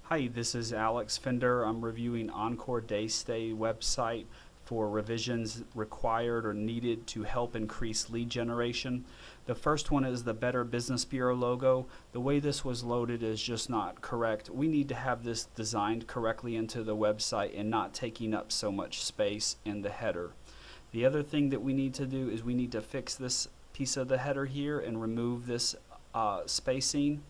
Hi, this is Alex Fender. I'm reviewing Encore Day Stay website for revisions required or needed to help increase lead generation. The first one is the Better Business Bureau logo. The way this was loaded is just not correct. We need to have this designed correctly into the website and not taking up so much space in the header. The other thing that we need to do is we need to fix this piece of the header here and remove this spacing.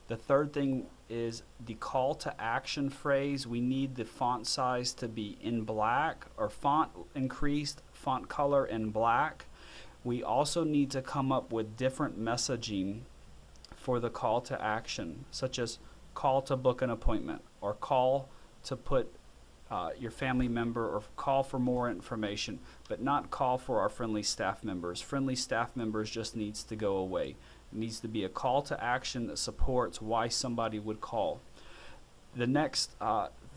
The third thing is the call to action phrase. We need the font size to be in black, or font increased, font color in black. We also need to come up with different messaging for the call to action, such as call to book an appointment, or call to put your family member, or call for more information, but not call for our friendly staff members. Friendly staff members just needs to go away. It needs to be a call to action that supports why somebody would call. The next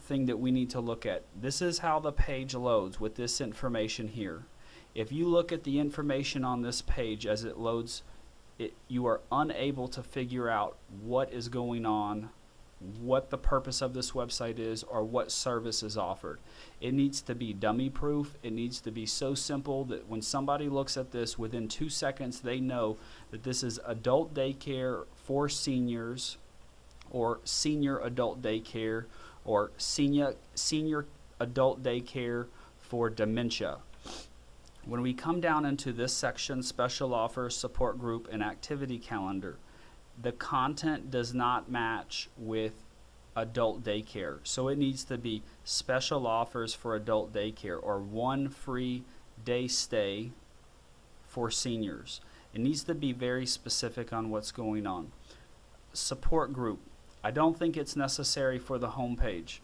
thing that we need to look at, this is how the page loads with this information here. If you look at the information on this page as it loads, you are unable to figure out what is going on, what the purpose of this website is, or what service is offered. It needs to be dummy proof. It needs to be so simple that when somebody looks at this, within 2 seconds they know that this is adult daycare for seniors, or senior adult daycare, or senior adult daycare for dementia. When we come down into this section, special offers, support group, and activity calendar, the content does not match with adult daycare, so it needs to be special offers for adult daycare, or 1 free day stay for seniors. It needs to be very specific on what's going on. Support group, I don't think it's necessary for the home page.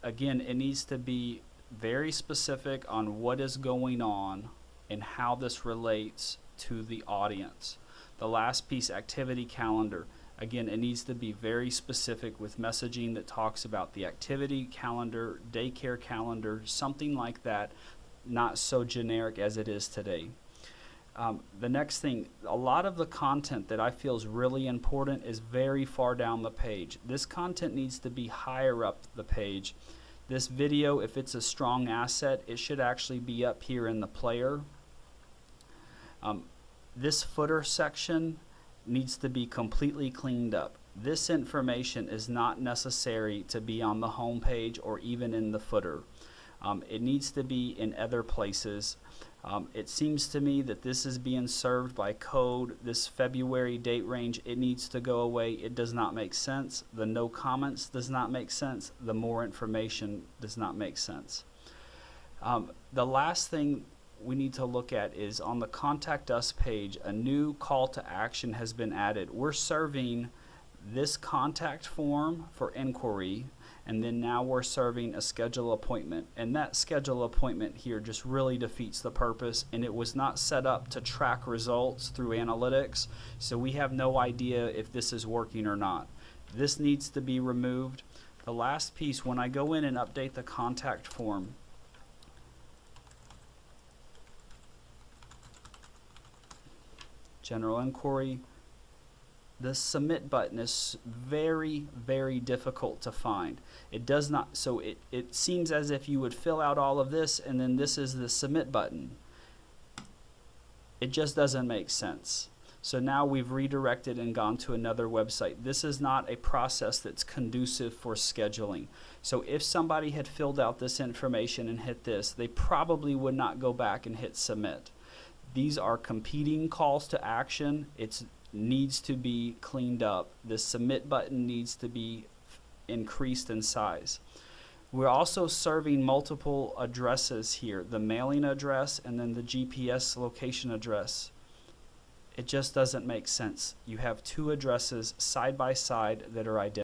Again, it needs to be very specific on what is going on and how this relates to the audience. The last piece, activity calendar. Again, it needs to be very specific with messaging that talks about the activity calendar, daycare calendar, something like that, not so generic as it is today. The next thing, a lot of the content that I feel is really important is very far down the page. This content needs to be higher up the page. This video, if it's a strong asset, it should actually be up here in the player. This footer section needs to be completely cleaned up. This information is not necessary to be on the home page or even in the footer. It needs to be in other places. It seems to me that this is being served by code. This February date range, it needs to go away. It does not make sense. The no comments does not make sense. The more information does not make sense. The last thing we need to look at is on the Contact Us page, a new call to action has been added. We're serving this contact form for inquiry, and then now we're serving a schedule appointment. And that schedule appointment here just really defeats the purpose, and it was not set up to track results through analytics, so we have no idea if this is working or not. This needs to be removed. The last piece, when I go in and update the contact form, general inquiry, the submit button is very, very difficult to find. It does not, so it seems as if you would fill out all of this and then this is the submit button. It just doesn't make sense. So now we've redirected and gone to another website. This is not a process that's conducive for scheduling. So if somebody had filled out this information and hit this, they probably would not go back and hit submit. These are competing calls to action. It needs to be cleaned up. The submit button needs to be increased in size. We're also serving multiple addresses here, the mailing address and then the GPS location address. It just doesn't make sense. You have 2 addresses side by side that are identical.